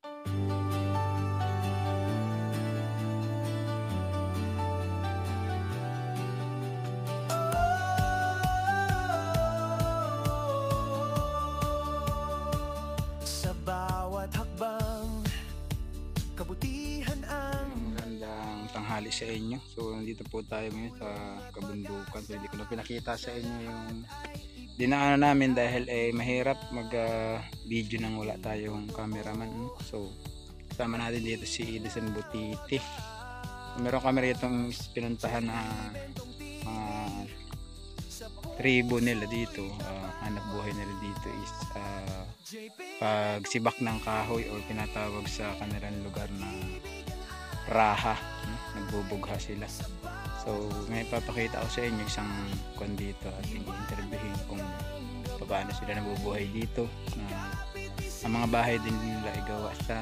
Sa bawat hakbang, kabutihan ang Magandang tanghali sa inyo. So nandito po tayo ngayon sa kabundukan. So hindi ko na pinakita sa inyo yung dinaanan namin dahil mahirap mag video nang wala tayong cameraman. So kasama natin dito si Edison Butiti. So, meron kami rito pinuntahan na mga tribo nila dito. Hanap buhay nila dito is pagsibak ng kahoy o tinatawag sa kanilang lugar na raha. Nagbubugha sila. So may papakita ko sa inyo isang kon dito at i-interviewin kung paano sila nabubuhay dito. Ang mga bahay din nila igawa sa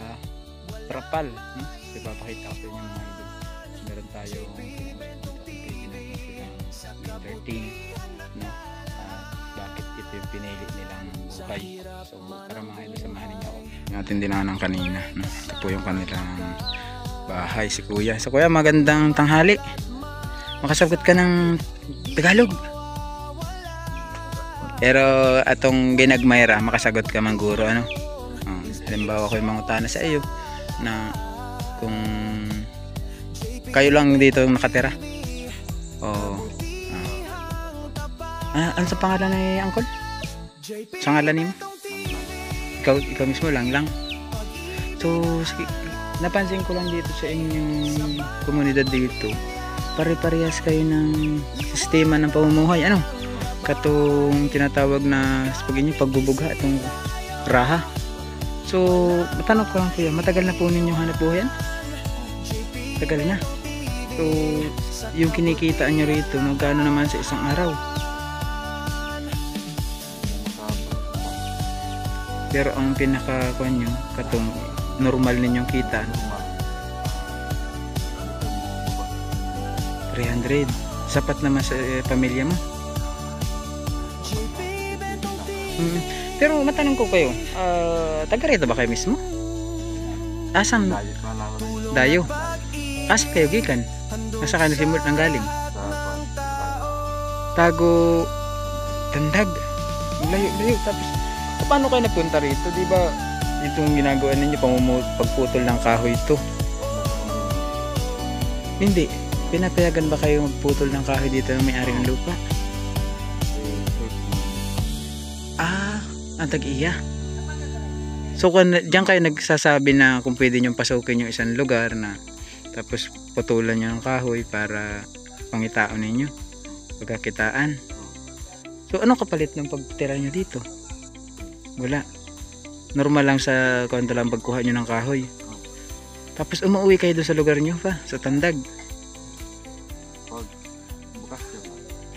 trapal. Ipapakita ko sa inyo mga idol. Meron tayo bakit ito yung pinili nilang buhay. So para mga idol, samahan ninyo ako. Yung ating dinaanan kanina, ito po yung kanilang bahay, si kuya. So kuya, magandang tanghali. Makasagot ka ng Tagalog. Pero atong ginagmayra, makasagot ka man guro, ano? Halimbawa ko yung mga utana sa iyo na kung kayo lang dito nakatira. Ano sa pangalan ni Uncle? Sa ngalan mo? Ikaw mismo lang. So, napansin ko lang dito sa inyong komunidad dito, pare-parehas kayo ng sistema ng pamumuhay, ano? Katong tinatawag na pagbubugha itong raha. So, matanong ko lang kuya, matagal na po ninyong hanap buhay yan? Tagal na. So, yung kinikita nyo rito, magkano naman sa isang araw? Pero ang pinaka-kuha nyo, katong normal ninyong kita, 300. Sapat naman sa pamilya mo. Pero matanong ko kayo, taga rito ba kayo mismo? Asan? Dayo. Asan kayo gikan? Asa kayo simul nang galing? Tago Tandag. Layo. Tapos paano kayo napunta rito? Di ba itong ginagawa ninyo pagputol ng kahoy ito? Hindi. Pinapayagan ba kayo magputol ng kahoy dito ng may-ari ng lupa? Ang tag-iya. So diyan kayo nagsasabi na kung pwede nyo pasukin yung isang lugar na tapos putulan nyo ng kahoy para pangitaon ninyo, pagkakitaan. So anong kapalit ng pagtira nyo dito? Wala. Normal lang sa kwento lang pagkuha nyo ng kahoy. Tapos umuwi kayo doon sa lugar nyo pa, sa Tandag.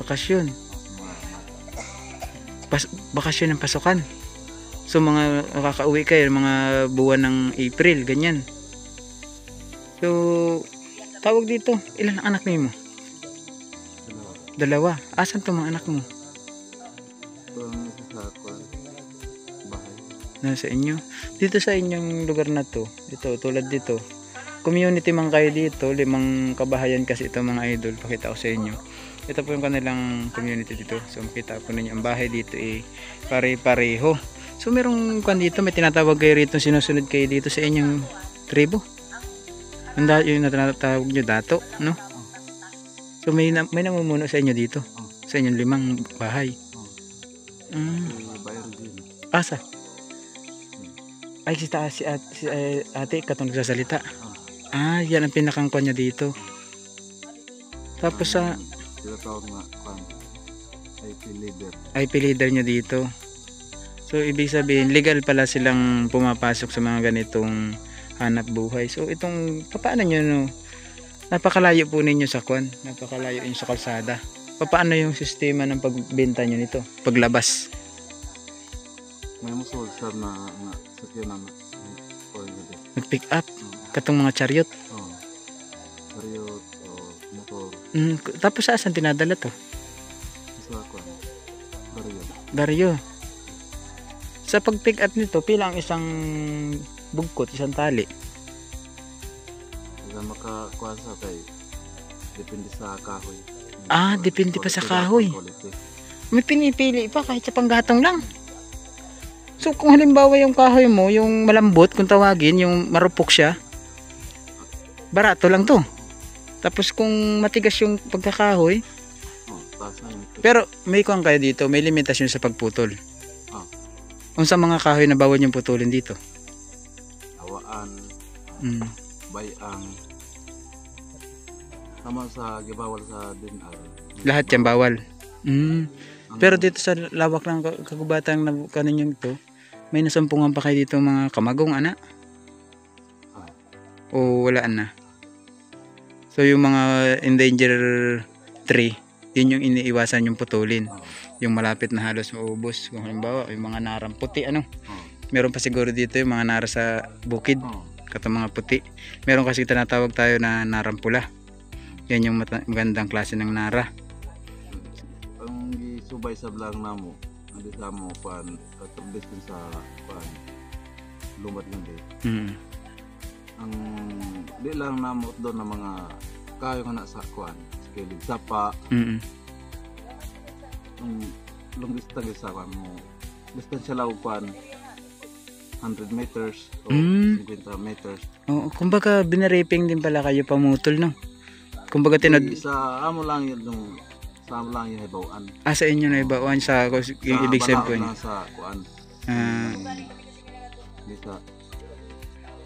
Bakasyon. Bakasyon ng pasukan. So mga makakauwi kayo mga buwan ng April, ganyan. So tawag dito, ilan ang anak niyo mo? Dalawa. Asan to mga anak mo? Nasa inyo. Dito sa inyong lugar na to, ito tulad dito, community man kayo dito, 5 kabahayan kasi ito mga idol. Pakita ko sa inyo. Ito po yung kanilang community dito. So makita po ninyo ang bahay dito pare-pareho. So merong kan dito, may tinatawag kayo rito, sinusunod kayo dito sa inyong tribo. Yung tinatawag nyo dato, no? So may namumuno sa inyo dito, sa inyong 5 bahay. Asa? Ay, si ate katong nagsasalita. Yan ang pinakangkwan niya dito. Tapos sa IP leader niya dito. So ibig sabihin legal pala silang pumapasok sa mga ganitong hanap buhay. So itong paano nyo, no? Napakalayo po ninyo sa kwan, napakalayo yun sa kalsada. Paano yung sistema ng pagbenta nyo nito, paglabas? May musol sir na sakyan na Nag-pick up katong mga chariot. Chariot o motor. Tapos saan tinadala to? Sa kwan. Baryo. Sa pag-pick up nito, pila ang isang bugkot, isang tali. Kaya makakuha sa kay depende sa kahoy. Ah, depende pa sa kahoy. May pinipili pa kahit sa panggatong lang. So kung halimbawa yung kahoy mo, yung malambot kung tawagin, yung marupok siya, barato lang to. Tapos kung matigas yung pagkakahoy, pero may kuwang kayo dito, may limitasyon sa pagputol. Kung sa mga kahoy na bawal yung putulin dito? Awaan, bayang, sama sa gibawal sa dinar. Lahat yan bawal. Pero dito sa lawak ng kagubatan na kaninyong ito, may nasumpungan pa kayo dito mga kamagong, ana? O walaan na? So yung mga endangered tree, yun yung iniiwasan yung putulin. Yung malapit na halos maubos. Kung halimbawa, yung mga narang puti, ano? Meron pa siguro dito yung mga nara sa bukid. Katong mga puti. Meron kasi tinatawag tayo na narang pula. Yan yung magandang klase ng nara. Ang gisubay sa blang namo, andi sa mo pan katabis din sa pan lumat lang din. Ang di lang namo doon ng mga kayo nga na sa kuan, skilid sapa. Ang long distance sa kuan mo. Distance siya lang kuan 100 meters o 50 meters. Oo, kumbaga binaraping din pala kayo pamutol, no? Kumbaga sa amo lang yun yung sa amo lang yung ibawaan. Ah, sa inyo na ibawaan sa yung ibig sabihin ko. Sa kuan. Dito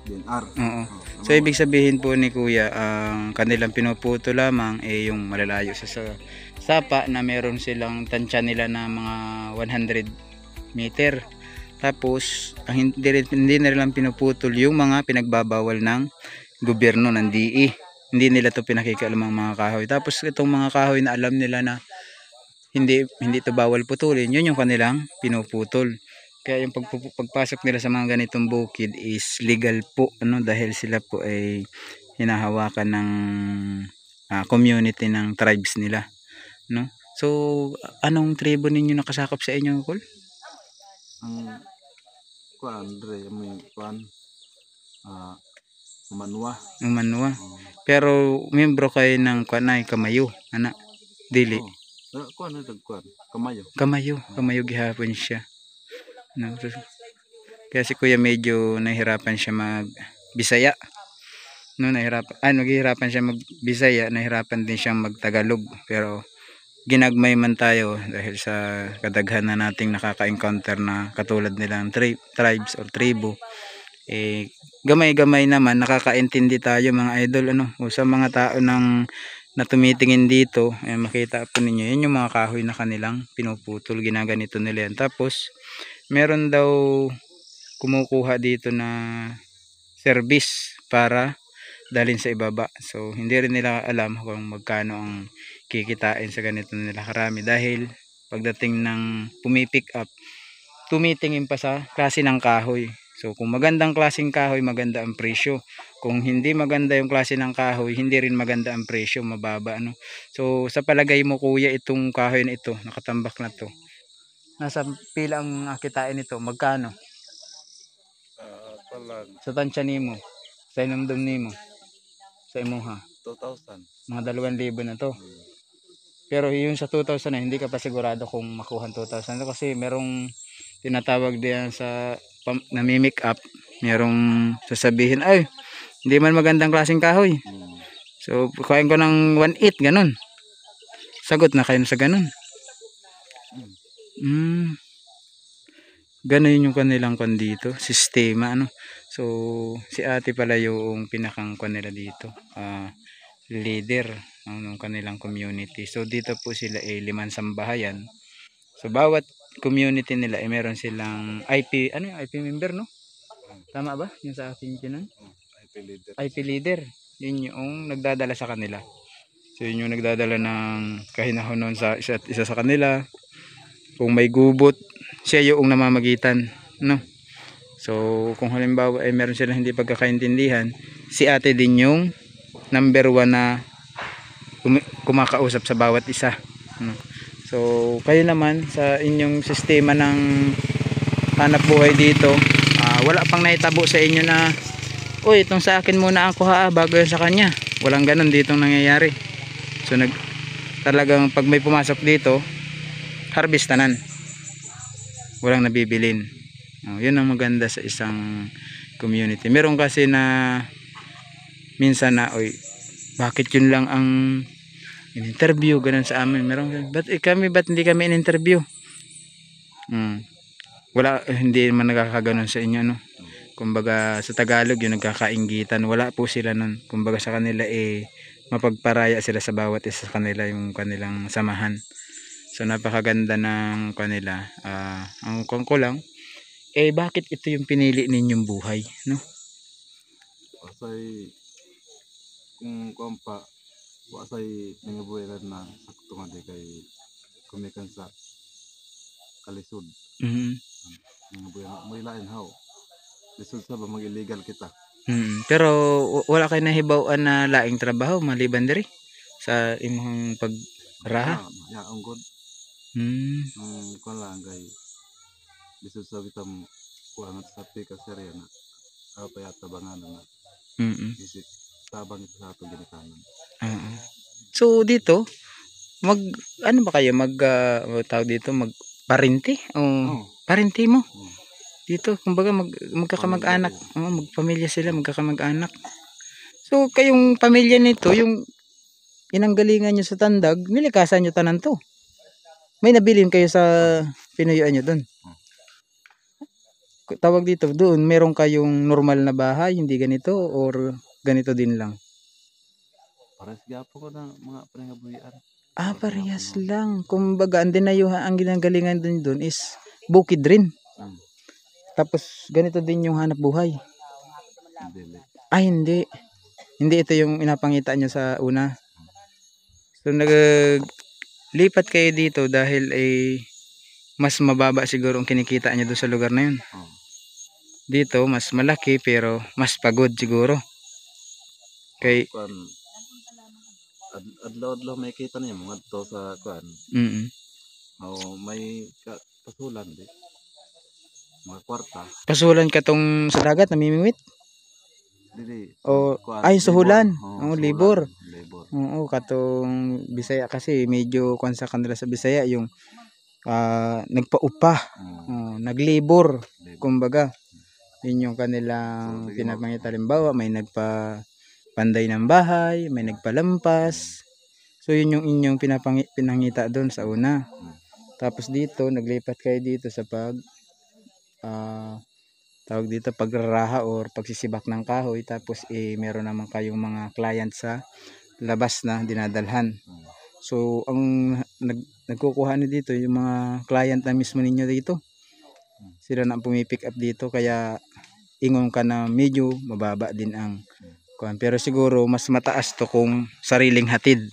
DNR. Oo. So ibig sabihin po ni Kuya, ang kanilang pinuputo lamang ay yung malalayo sa sapa na meron silang tansya nila na mga 100 meter. Tapos hindi na lang pinuputol yung mga pinagbabawal ng gobyerno ng DE. Hindi nila to pinakikialam ang mga kahoy. Tapos itong mga kahoy na alam nila na hindi ito bawal putulin, yun yung kanilang pinuputol. Kaya yung pagpasok nila sa mga ganitong bukid is legal po, ano, dahil sila po ay hinahawakan ng community ng tribes nila, no? So anong tribo ninyo nakasakop sa inyo, Kol? Ang kuan dre may kuan Umanwa. Pero membro kayo ng kuanay Kamayo, ana? Dili. Kuan Kamayo gihapon siya. No? Kaya si Kuya medyo nahihirapan siya mag Bisaya. No, naghihirapan siya mag Bisaya, nahihirapan din siyang mag Tagalog. Pero ginagmay man tayo dahil sa kadaghan na nating nakaka-encounter na katulad nilang tribes or tribo. Gamay-gamay naman nakakaintindi tayo mga idol, ano, o sa mga tao na tumitingin dito, makita po ninyo yun yung mga kahoy na kanilang pinuputol, ginaganito nila yan. Tapos meron daw kumukuha dito na service para dalhin sa ibaba. So hindi rin nila alam kung magkano ang kikitain sa ganito nila karami, dahil pagdating ng pumipick up, tumitingin pa sa klase ng kahoy. So kung magandang klaseng kahoy, maganda ang presyo. Kung hindi maganda yung klase ng kahoy, hindi rin maganda ang presyo, mababa, ano. So sa palagay mo, Kuya, itong kahoy na ito, nakatambak na to, nasa pila ang kitain nito, magkano? Sa tansya nimo, sa inumdum nimo, sa imuha, 2,000. mga 2,000 na to. Pero yung sa 2,000 na, hindi ka pa sigurado kung makuha 2,000 kasi merong tinatawag diyan sa namimic up, merong sasabihin, ay hindi man magandang klaseng kahoy, so kuhain ko ng 1/8, ganun. Sagot na kayo sa ganun. Ganun yung kanilang dito, sistema, ano. So si ate pala yung pinakang nila dito, leader ng kanilang community. So dito po sila ay 5 sambahayan. So bawat community nila ay meron silang IP, ano yung IP member, no? Tama ba yung sa akin yun? IP leader. Yun yung nagdadala sa kanila. So yun yung nagdadala ng kahinahonon sa isa sa kanila. Kung may gubot, siya yung namamagitan, no? So kung halimbawa ay meron silang hindi pagkakaintindihan, si ate din yung number 1 na kumakausap sa bawat isa, no? So kayo naman sa inyong sistema ng hanap buhay dito, wala pang naitabo sa inyo na uy, itong sa akin muna ang kuha bago yun sa kanya. Walang ganun ditong nangyayari. So talagang pag may pumasok dito, harvestanan. Walang nabibilin. Yun ang maganda sa isang community. Meron kasi na minsan na oy, bakit yun lang ang in-interview ganun sa amin. Meron ba't hindi kami in-interview? Wala, hindi man nagkakaganon sa inyo, no? Kumbaga sa Tagalog yung nagkakainggitan, wala po sila nun. Kumbaga sa kanila mapagparaya sila sa bawat isa sa kanila yung kanilang samahan. So napakaganda ng kanila. Ang ko lang bakit ito yung pinili ninyong buhay, no? Kasi kung kumpa wasay nangabuhay na sakto nga di kay kumikan sa kalisod. Nangabuhay mo ilain how lisod sa ba mag-illegal kita. Pero wala kayo nahibaw na laing trabaho maliban diri sa imong pagraha? Ang good. Kung lang kay lisod sa bitam kuangat sa pika serya na payata bangan na isip tabang ito sa atong ginikanan. So dito ano ba kayo tawag dito parinti o parinti mo? Dito kumbaga magkakamag-anak, magpamilya sila, magkakamag-anak. So kayong pamilya nito, yung inanggalingan nyo sa Tandag, nilikasan nyo tanan to. May nabilin kayo sa pinuyuan nyo doon. Tawag dito, doon meron kayong normal na bahay, hindi ganito or ganito din lang? Parehas gapo ko ng mga panangabuhian. Parehas lang. Kumbaga ang dinayuhan, ang ginagalingan doon is bukid rin. Tapos ganito din yung hanap buhay. Hindi. Hindi ito yung inapangita nyo sa una. So naglipat kayo dito dahil mas mababa siguro ang kinikita nyo doon sa lugar na yun. Dito mas malaki pero mas pagod siguro. Kay adlaw-adlaw may kita niyo mga to sa kuan. May pasulan di. Mga kwarta. Pasulan ka tong sa dagat namimingwit? Dili. Suhulan. Libor. Oo, katong Bisaya kasi medyo kuan sa kanila sa Bisaya yung nagpaupa. Naglibor. Kumbaga, yun yung kanilang pinapangita. Halimbawa, may nagpapanday ng bahay, may nagpalampas. So yun yung inyong pinangita doon sa una. Tapos dito, naglipat kayo dito sa tawag dito pagraraha or pagsisibak ng kahoy. Tapos meron naman kayong mga client sa labas na dinadalhan. So ang nagkukuha ni dito yung mga client na mismo ninyo dito. Sila na pumipick up dito, kaya ingon ka na medyo mababa din ang kuan. Pero siguro mas mataas to kung sariling hatid.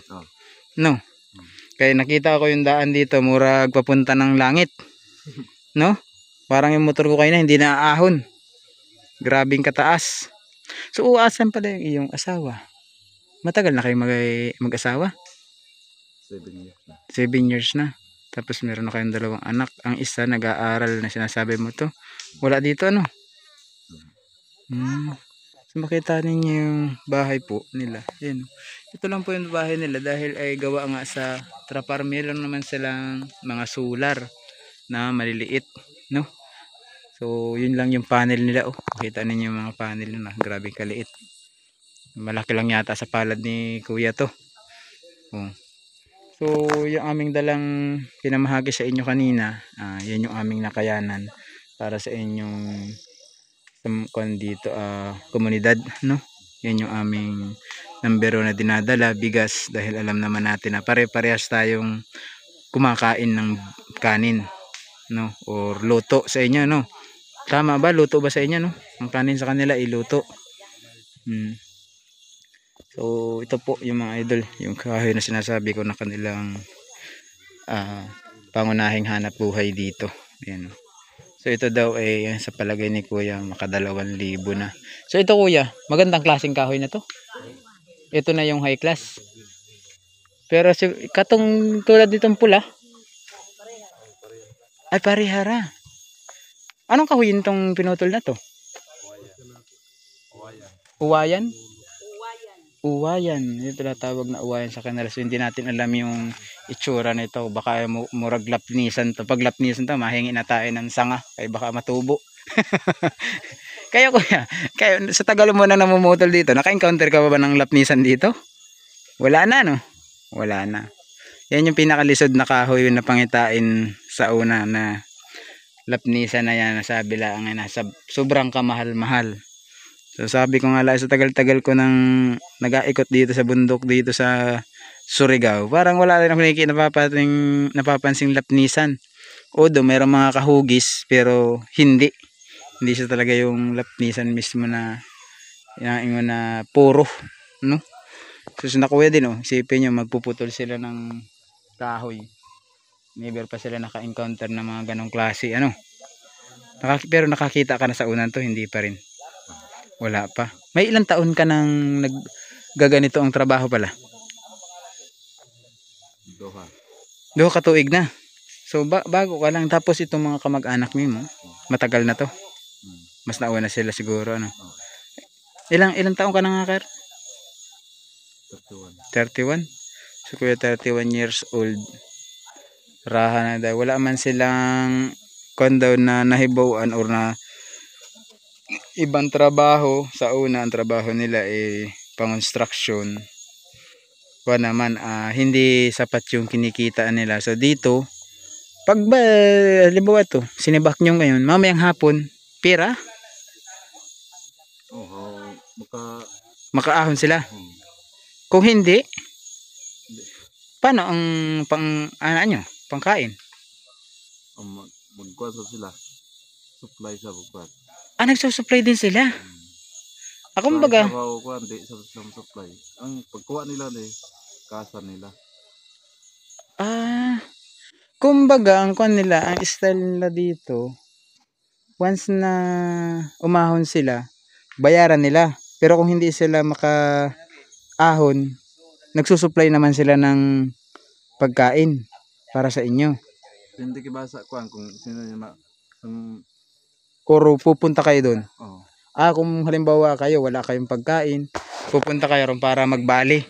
No? Kaya nakita ko yung daan dito, murag papunta ng langit. No? Parang yung motor ko kayo na hindi na aahon. Grabing kataas. So asan pala yung iyong asawa? Matagal na kayo mag-asawa? 7 years na. 7 years na. Tapos meron na kayong 2 anak. Ang isa nag-aaral na sinasabi mo to. Wala dito ano? So makita ninyo yung bahay po nila. Yan. Ito lang po yung bahay nila dahil ay gawa nga sa trapar. Meron naman silang mga solar na maliliit, no? So yun lang yung panel nila. Makita ninyo yung mga panel na grabe kaliit. Malaki lang yata sa palad ni kuya to. So yung aming dalang pinamahagi sa inyo kanina, yan yung aming nakayanan para sa inyong dito komunidad, no? Yan yung aming number na dinadala, bigas, dahil alam naman natin na pare-parehas tayong kumakain ng kanin, no? Or luto sa inyo, no? Tama ba? Luto ba sa inyo, no? Ang kanin sa kanila iluto. So ito po yung mga idol, yung kahoy na sinasabi ko na kanilang pangunahing hanap buhay dito. Ayan. So ito daw ay sa palagay ni kuya maka 2,000 na. So ito kuya, magandang klaseng kahoy na to. Ito na yung high class. Pero katong tulad nitong pula ay parihara. Anong kahoy itong pinutol na to? Uwayan? Uwayan. Ito tinatawag na uwayan sa kanila. So hindi natin alam yung itsura nito. Baka murag lapnisan to. Pag lapnisan to, mahingi na tayo ng sanga. Kaya baka matubo. Kayo kuya, kayo, sa tagal mo na namumutol dito, naka-encounter ka ba ng lapnisan dito? Wala na, no? Wala na. Yan yung pinakalisod na kahoy na pangitain sa una na lapnisan na yan. Nasabi lang na sobrang kamahal-mahal. So sabi ko nga lang, sa tagal-tagal ko nang nag-aikot dito sa bundok dito sa Surigao, parang wala rin ako napapansing lapnisan. Odo mayroong mga kahugis pero hindi siya talaga yung lapnisan mismo na inaingon na puro, no? So nakuha din, isipin nyo, magpuputol sila ng kahoy, never pa sila naka-encounter ng mga ganong klase, ano? Pero nakakita ka na sa unan to, hindi pa rin. Wala pa. May ilang taon ka nang naggaganito ang trabaho pala? Doha ka tuig na. So bago ka lang, tapos itong mga kamag-anak mo, matagal na to. Mas nauna sila siguro, ano? Ilang taon ka na nga, Kar? 31. So kuya 31 years old. Raha na daw. Wala man silang daw na nahibawan or na ibang trabaho. Sa una ang trabaho nila pang-construction. Naman hindi sapat yung kinikita nila. So dito pag halimbawa to sinibak nyo ngayon, mamayang hapon pira makaahon sila. Kung hindi, paano ang pangkain? Magkuha sila, supply sa bukwan. Nagsusupply din sila. Ako mbaga supply. Ang pagkuha nila kasa nila. Kumbaga ang nila, ang style nila dito, once na umahon sila, bayaran nila. Pero kung hindi sila makaahon, nagsusupply naman sila ng pagkain para sa inyo. Hindi kibasa kung sino niya or pupunta kayo doon. Kung halimbawa kayo wala kayong pagkain, pupunta kayo ron para magbali.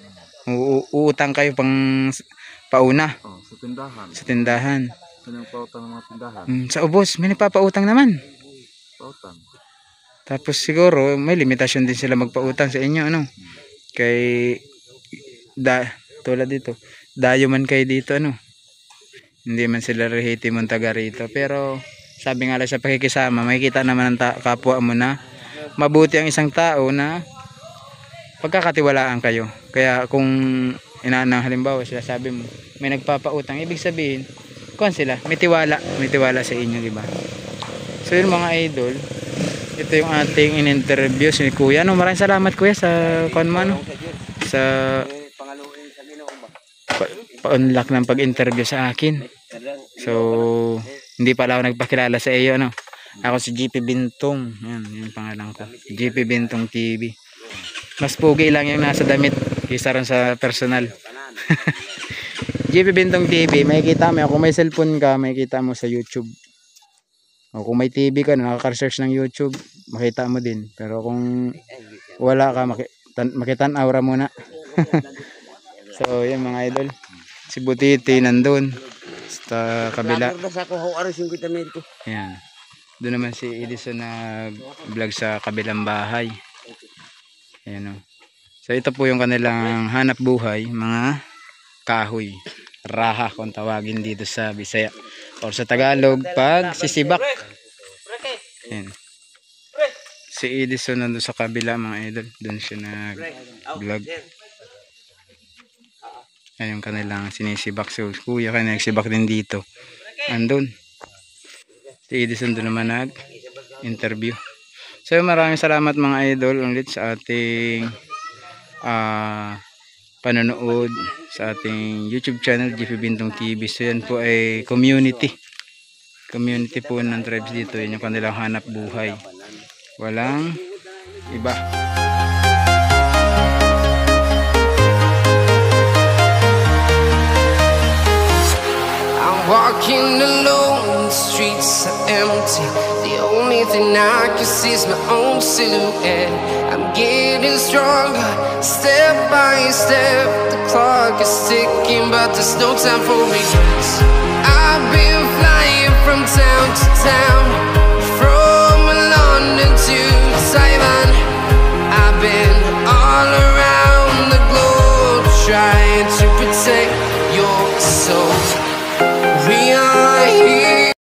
Uutang kayo pang pauna. Sa tindahan. Pautang ng mga tindahan. Sa ubos, may nagpapautang naman. Pautang. Tapos siguro may limitasyon din sila magpautang sa inyo, ano? Kay tulad dito, dayo man kayo dito, ano? Hindi man sila rehiti mong taga rito. Pero sabi nga lang sa pakikisama, makikita naman ang kapwa mo na mabuti ang isang tao na pagkakatiwalaan kayo. Kaya kung inaanang halimbawa sila sabi mo may nagpapautang, ibig sabihin sila may tiwala sa inyo, di ba? So yun mga idol, ito yung ating in-interview si Kuya. Maraming salamat Kuya sa sa pa-unlock ng pag-interview sa akin. So hindi pala ako nagpakilala sa iyo, ano? Ako si GP Bintong. Yan yung pangalan ko. GP Bintong TV. Mas pugi lang yung nasa damit kaysa rin sa personal. GP Bintong TV, makikita mo kung may cellphone ka, makikita mo sa YouTube. O kung may TV ka, nakaka-search ng YouTube, makita mo din. Pero kung wala ka, makitan-aura muna. So, yan mga idol. Si Butiti nandun sa kabila. Yan. Doon naman si Edison na vlog sa kabilang bahay. Ayan o. So ito po yung kanilang hanap buhay, mga kahoy. Raha kung tawagin dito sa Bisaya. Or sa Tagalog, pag sisibak. Ayan. Si Edison nandun sa kabila mga idol. Doon siya nag-vlog. Ayan yung kanilang sinisibak. So kuya ka nagsibak din dito. Andun. Si Edison doon naman nag-interview. So maraming salamat mga idol ulit sa ating panonood sa ating YouTube channel GP Bintong TV. So yan po ay community po ng tribes dito. Yan yung kanilang hanap buhay. Walang iba. I'm walking alone, the streets are empty. The only only thing I can see is my own silhouette. I'm getting stronger, step by step. The clock is ticking, but there's no time for regrets. I've been flying from town to